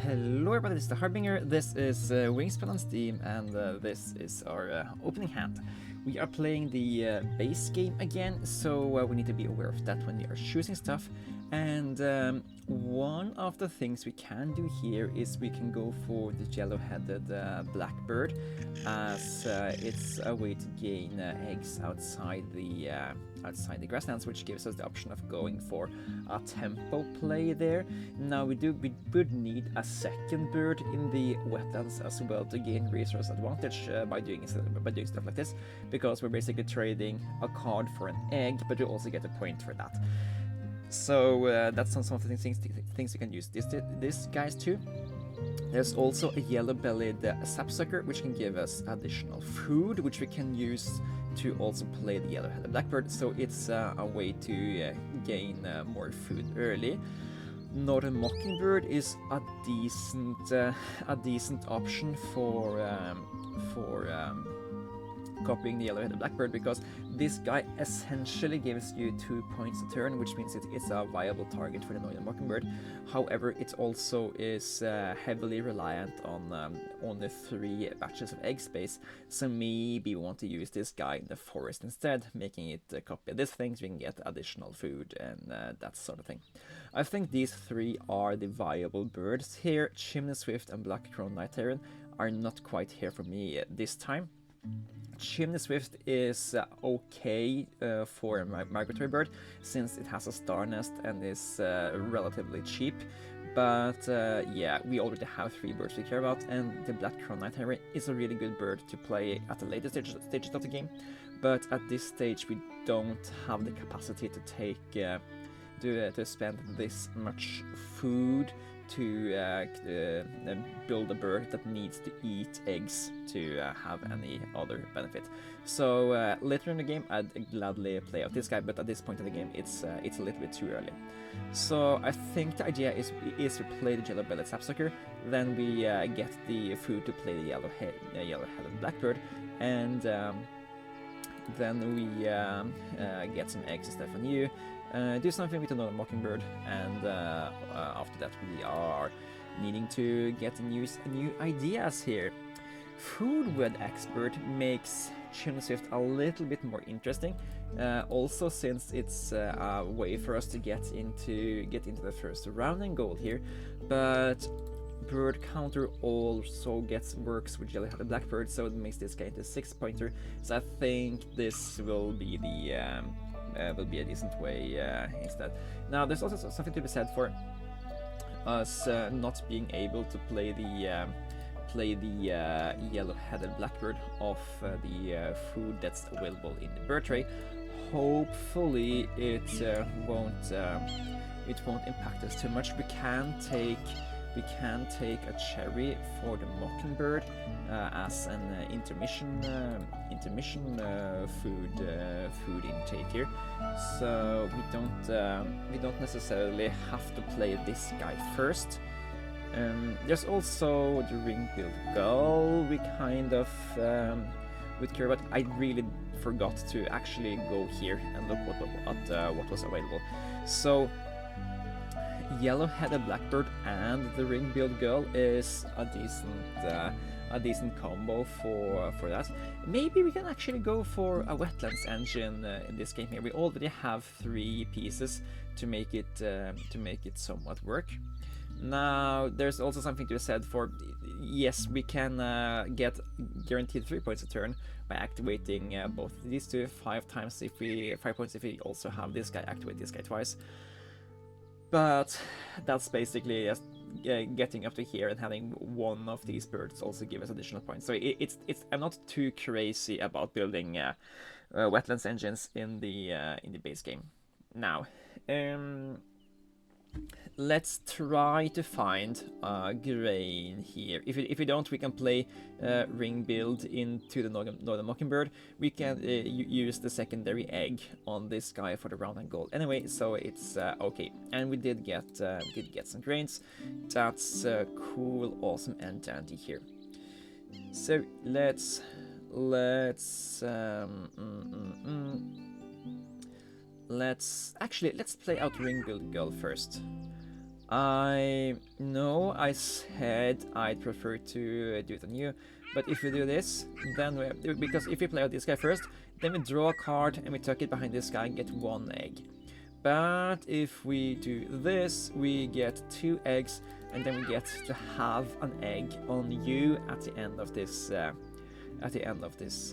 Hello everybody, this is the Harbinger, this is Wingspan on Steam, and this is our opening hand. We are playing the base game again, so we need to be aware of that when we are choosing stuff. And one of the things we can do here is we can go for the yellow-headed blackbird, as it's a way to gain eggs outside the grasslands, which gives us the option of going for a tempo play there. Now we would need a second bird in the wetlands as well to gain resource advantage by doing stuff like this, because we're basically trading a card for an egg, but you also get a point for that. So that's some of the things you can use this guys too. There's also a yellow-bellied sapsucker, which can give us additional food, which we can use to also play the yellow-headed blackbird. So it's a way to gain more food early. Northern mockingbird is a decent option for copying the yellow-headed blackbird, because this guy essentially gives you 2 points a turn, which means it's a viable target for the northern mockingbird. However, it also is heavily reliant on the 3 batches of egg space, so maybe we want to use this guy in the forest instead, making it copy this thing so we can get additional food and that sort of thing. I think these 3 are the viable birds here. Chimney Swift and Black-crowned Night Heron are not quite here for me this time. Chimney Swift is okay for a migratory bird, since it has a star nest and is relatively cheap. But yeah, we already have 3 birds we care about, and the Black-crowned Night Heron is a really good bird to play at the later stages of the game. But at this stage, we don't have the capacity to take to spend this much food to build a bird that needs to eat eggs to have any other benefit. So later in the game, I'd gladly play out this guy, but at this point in the game, it's a little bit too early. So I think the idea is to play the yellow-bellied sapsucker, then we get the food to play the yellow-headed blackbird, and then we get some eggs and stuff on you. Do something with another mockingbird, and after that we are needing to get new ideas here. Food web expert makes Chimney Swift a little bit more interesting, also since it's a way for us to get into the first rounding goal here. But bird counter also works with yellow-headed blackbird, so it makes this guy into a 6-pointer. So I think this will be a decent way instead. Now, there's also something to be said for us not being able to play the yellow-headed blackbird off the food that's available in the bird tray. Hopefully, it won't impact us too much. We can take a cherry for the mockingbird as an intermission food intake here. So we don't necessarily have to play this guy first. There's also the ring-billed gull we kind of would care about. I really forgot to actually go here and look at what was available. So yellow-headed blackbird and the ring-billed gull is a decent combo for that. Maybe we can actually go for a wetlands engine in this game here. We already have 3 pieces to make it somewhat work. Now, there's also something to be said for, yes, we can get guaranteed 3 points a turn by activating both these 2 5 points if we also have this guy activate this guy twice. But that's basically just getting up to here and having one of these birds also give us additional points. So I'm not too crazy about building wetlands engines in the base game. Now, let's try to find grain here. If we don't, we can play ring build into the northern mockingbird. We can use the secondary egg on this guy for the round and gold anyway, so it's okay. And we did get some grains. That's cool, awesome, and dandy here. So let's play out ring build gull first. I know I said I'd prefer to do it on you, but if we do this, then because if we play out this guy first, then we draw a card and we tuck it behind this guy and get 1 egg. But if we do this, we get 2 eggs, and then we get to have an egg on you at the end of this this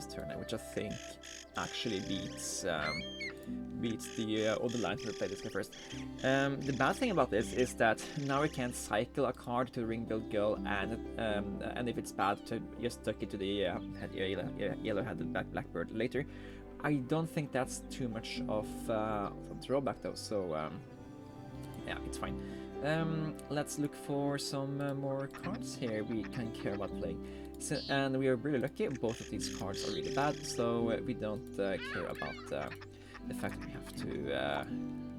turn, which I think actually beats the other line to play this guy first. The bad thing about this is that now we can't cycle a card to Ring Build Girl, and if it's bad, to just tuck it to the yellow-headed blackbird later. I don't think that's too much of a drawback though, so yeah, it's fine. Let's look for some more cards here we can care about playing. So, and we are really lucky, both of these cards are really bad, so we don't care about the fact that we have to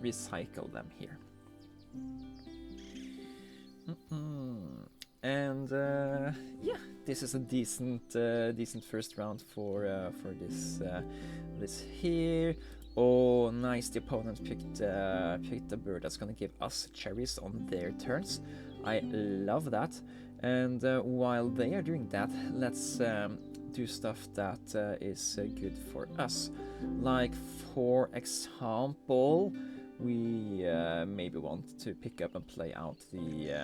recycle them here. And yeah, this is a decent first round for this here. Oh, nice! The opponent picked a bird that's gonna give us cherries on their turns. I love that. And while they are doing that, let's do stuff that is good for us. Like, for example, we maybe want to pick up and play out the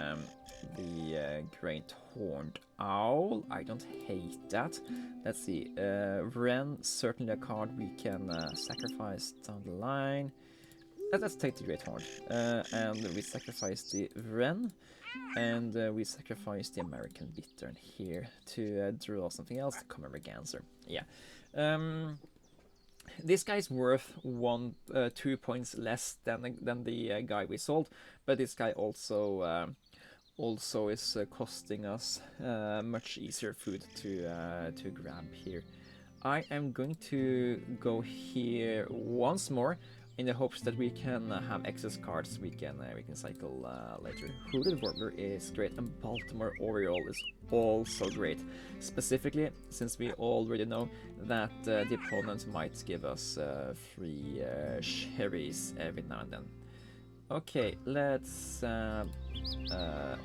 great horned owl. I don't hate that. Let's see. Wren, certainly a card we can sacrifice down the line. Let's take the great horned, and we sacrifice the wren. And we sacrifice the American bittern here to draw something else, the common merganser. Yeah. This guy's worth 2 points less than the guy we sold, but this guy also is costing us much easier food to grab here. I am going to go here once more, in the hopes that we can have excess cards we can cycle later. Hooded Warbler is great, and Baltimore Oriole is also great. Specifically, since we already know that the opponent might give us free cherries every now and then. Okay, let's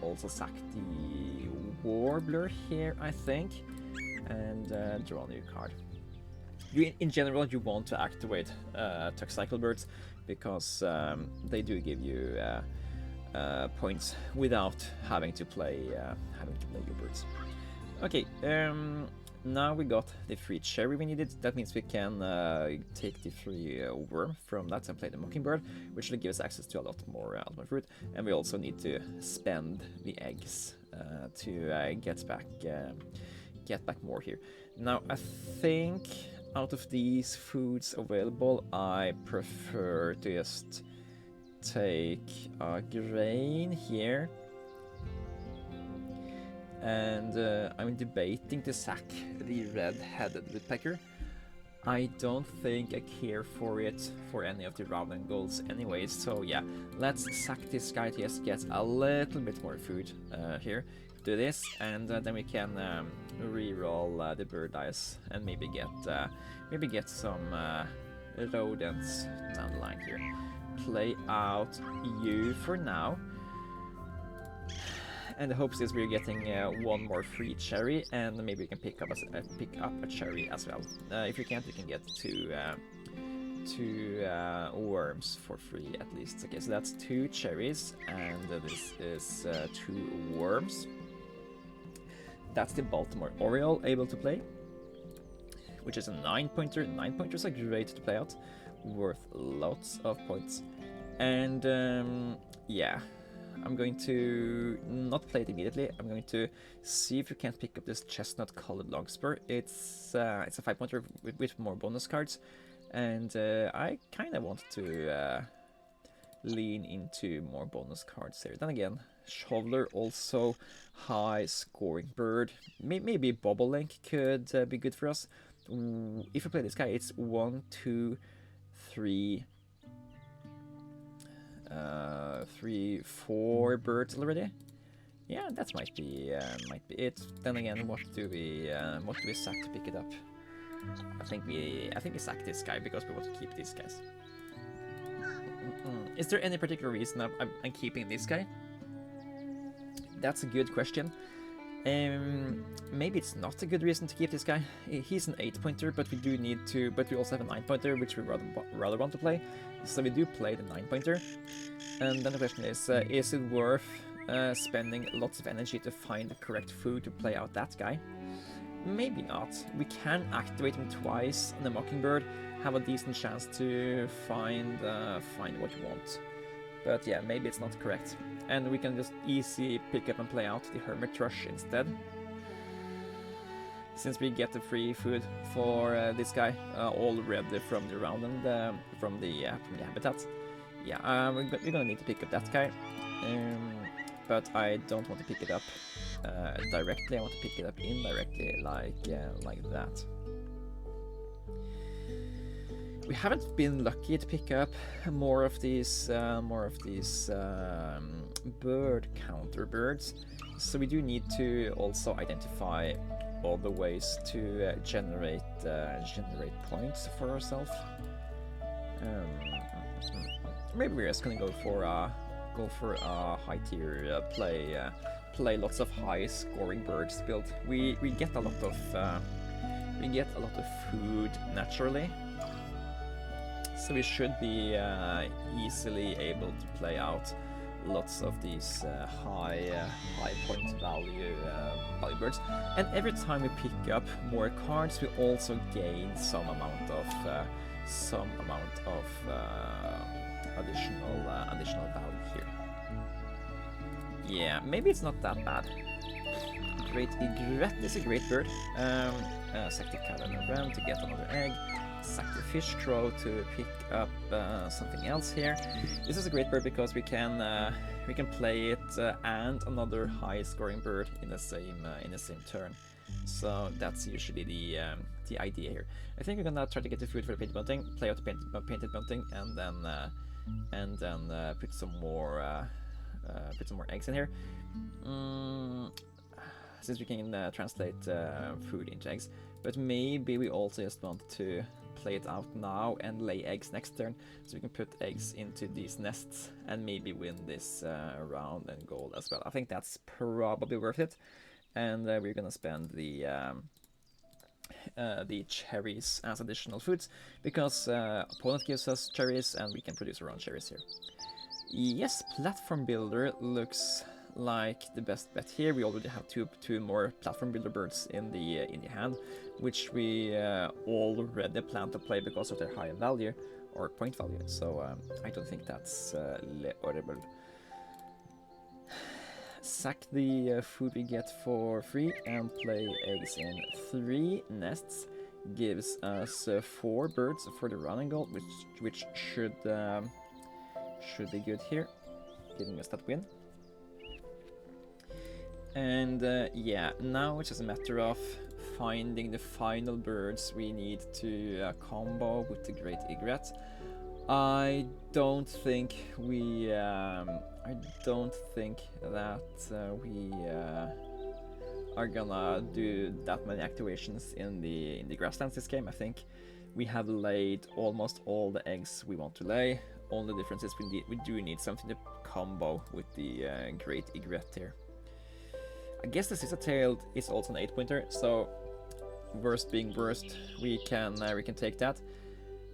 also sack the Warbler here, I think, and draw a new card. In general, you want to activate Tuck Birds because they do give you points without having to play your birds. Okay, now we got the free cherry we needed. That means we can take the free worm from that and play the Mockingbird, which will give us access to a lot more ultimate fruit. And we also need to spend the eggs to get back more here. Now, I think out of these foods available, I prefer to just take a grain here. And I'm debating to sack the red-headed woodpecker. I don't think I care for it for any of the round goals anyways, so yeah, let's sack this guy to just get a little bit more food here. Do this, and then we can re-roll the bird dice and maybe get some rodents down the line here. Play out you for now, and the hopes is we're getting one more free cherry, and maybe we can pick up a cherry as well. If you can't, you can get two worms for free at least. Okay, so that's 2 cherries, and this is 2 worms. That's the Baltimore Oriole able to play, which is a 9-pointer. 9-pointers are great to play out, worth lots of points. And yeah, I'm going to not play it immediately. I'm going to see if we can pick up this chestnut-colored longspur. It's a 5-pointer with more bonus cards, and I kind of want to lean into more bonus cards here. Then again, Shoveler, also high scoring bird. Maybe Bobolink could be good for us. If we play this guy, it's 1, 2, 3, 4 birds already. Yeah, that might be it. Then again, what do we sack to pick it up? I think we sack this guy because we want to keep these guys. Is there any particular reason I'm keeping this guy? That's a good question. Maybe it's not a good reason to keep this guy. He's an 8-pointer, but we do need to. But we also have a 9-pointer, which we rather want to play. So we do play the 9-pointer. And then the question is it worth spending lots of energy to find the correct food to play out that guy? Maybe not. We can activate him twice in the Mockingbird, have a decent chance to find what you want. But yeah, maybe it's not correct. And we can just easily pick up and play out the Hermit Thrush instead. Since we get the free food for this guy already from the round and from the habitat. Yeah, we're gonna need to pick up that guy. But I don't want to pick it up directly. I want to pick it up indirectly, like that. We haven't been lucky to pick up more of these bird counter birds, so we do need to also identify all the ways to generate points for ourselves. Maybe we're just gonna go for a high tier play lots of high scoring birds build. We get a lot of food naturally. So we should be easily able to play out lots of these high point value birds. And every time we pick up more cards, we also gain some amount of additional value here. Yeah, maybe it's not that bad. Great Egret is a great bird. Sack the cat and a ram to get another egg. Sack the fish crow to pick up something else here. This is a great bird because we can play it and another high scoring bird in the same turn. So that's usually the idea here. I think we're gonna try to get the food for the painted bunting, play out the painted bunting, and then put some more eggs in here. Since we can translate food into eggs, but maybe we also just want to play it out now and lay eggs next turn, so we can put eggs into these nests and maybe win this round and gold as well. I think that's probably worth it, and we're gonna spend the cherries as additional foods because opponent gives us cherries and we can produce our own cherries here. Yes, platform builder looks like the best bet here. We already have two more platform builder birds in the hand, which we already plan to play because of their high value or point value. So I don't think that's horrible. Sack the food we get for free and play eggs in 3 nests gives us 4 birds for the running goal, which should be good here, giving us that win. And yeah, now it's just a matter of finding the final birds we need to combo with the Great Egret. I don't think we are gonna do that many activations in the Grasslands this game. I think we have laid almost all the eggs we want to lay. Only difference is we do need something to combo with the Great Egret here. I guess the Scissor-tailed is also an 8-pointer, so worst being worst, we can take that.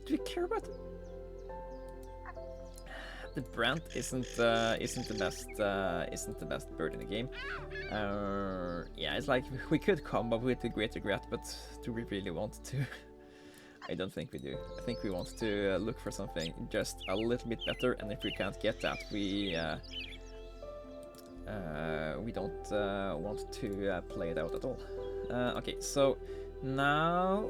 Do we care about the Brant? Isn't the best bird in the game. Yeah, it's like we could combo with the Great Egret, but do we really want to? I don't think we do. I think we want to look for something just a little bit better, and if we can't get that, we don't want to play it out at all. Okay, so now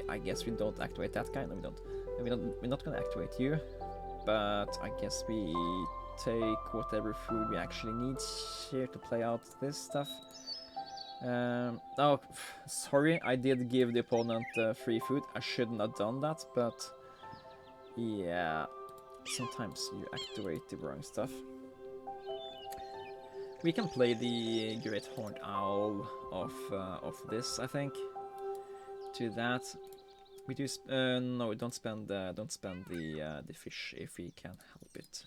I guess we don't activate that guy. No, we don't. We're not gonna activate you, but I guess we take whatever food we actually need here to play out this stuff. Oh, sorry, I did give the opponent free food. I shouldn't have done that, but yeah, sometimes you activate the wrong stuff. We can play the Great Horned Owl of this, I think. To that, We do. No, don't spend the fish if we can help it.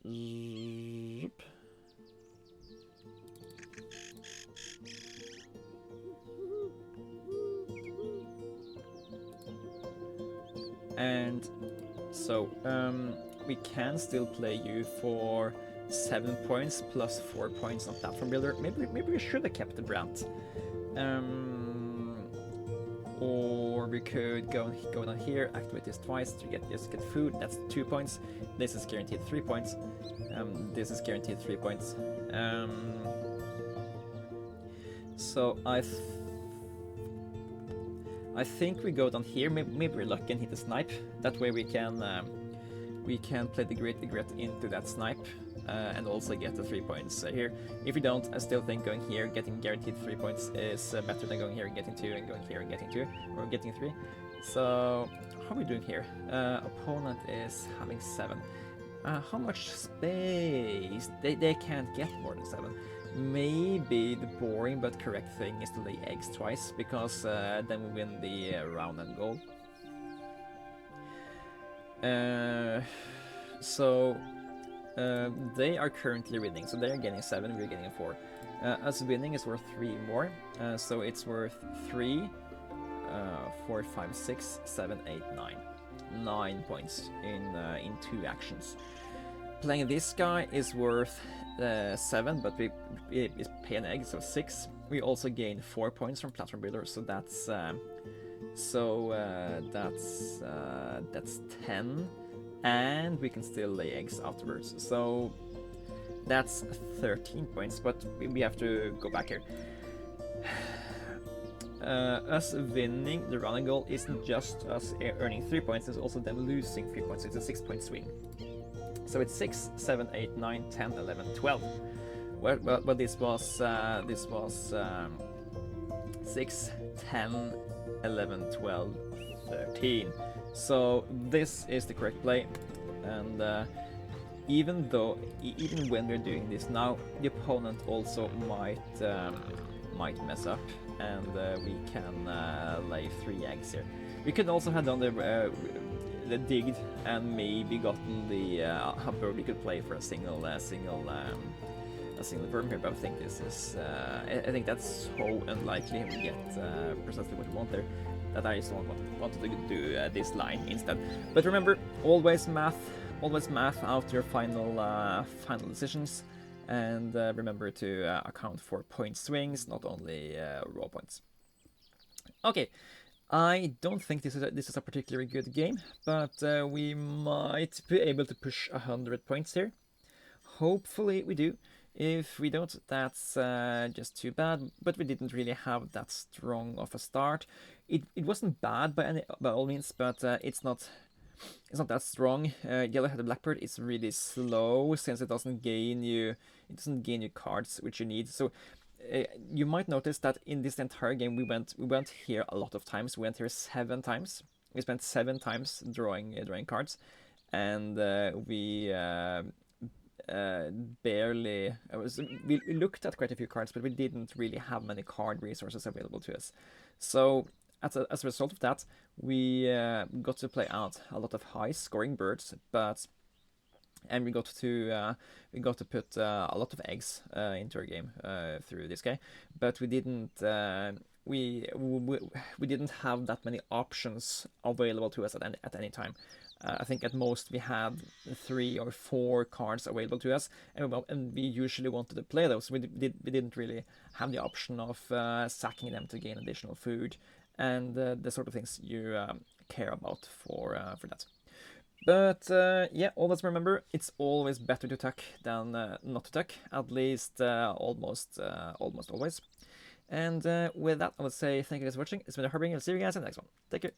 Zoop. And so we can still play you for 7 points plus 4 points on platform builder. Maybe we should have kept the brand. Or we could go down here, activate this twice to get food. That's 2 points. This is guaranteed 3 points. This is guaranteed 3 points. So I think we go down here. Maybe we're lucky and hit a snipe. That way we can play the great regret into that snipe. And also get the 3 points here. If we don't, I still think going here, getting guaranteed 3 points is better than going here and getting 2, and going here and getting 2, or getting 3. So, how are we doing here? Opponent is having 7. How much space? They can't get more than 7. Maybe the boring but correct thing is to lay eggs twice, because then we win the round and goal. They are currently winning, so they're getting 7, we're getting 4. Us winning is worth 3 more, so it's worth 3, 4, 5, 6, 7, 8, 9. 9 points in 2 actions. Playing this guy is worth 7, but we pay an egg, so 6. We also gain 4 points from platform builder, so that's 10. And we can still lay eggs afterwards. So that's 13 points, but we have to go back here. Us winning the running goal isn't just us earning 3 points, it's also them losing 3 points. It's a 6-point swing. So it's 6, 7, 8, 9, 10, 11, 12. Well, this was 6, 10, 11, 12, 13. So this is the correct play, and even when we're doing this now, the opponent also might mess up, and we can lay 3 eggs here. We could also have done the digged and maybe gotten the bird we could play for a single bird here, but I think this is I think that's so unlikely we get precisely what we want there, that I just wanted to do this line instead. But remember, always math out your final decisions, and remember to account for point swings, not only raw points. Okay, I don't think this is a particularly good game, but we might be able to push 100 points here. Hopefully we do. If we don't, that's just too bad, but we didn't really have that strong of a start. It wasn't bad by all means, but it's not that strong. Yellow-headed blackbird is really slow, since it doesn't gain you cards which you need. So you might notice that in this entire game we went here a lot of times. We went here 7 times. We spent 7 times drawing cards, and we barely. We looked at quite a few cards, but we didn't really have many card resources available to us. So as a result of that, we got to play out a lot of high-scoring birds, and we got to put a lot of eggs into our game through this guy, but we didn't we didn't have that many options available to us at any time. I think at most we had 3 or 4 cards available to us, and we usually wanted to play those. We didn't really have the option of sacking them to gain additional food, and the sort of things you care about for that. But yeah, always remember, it's always better to tuck than not to tuck, at least almost always. And with that, I would say thank you guys for watching. It's been Harbinger. I'll see you guys in the next one. Take care.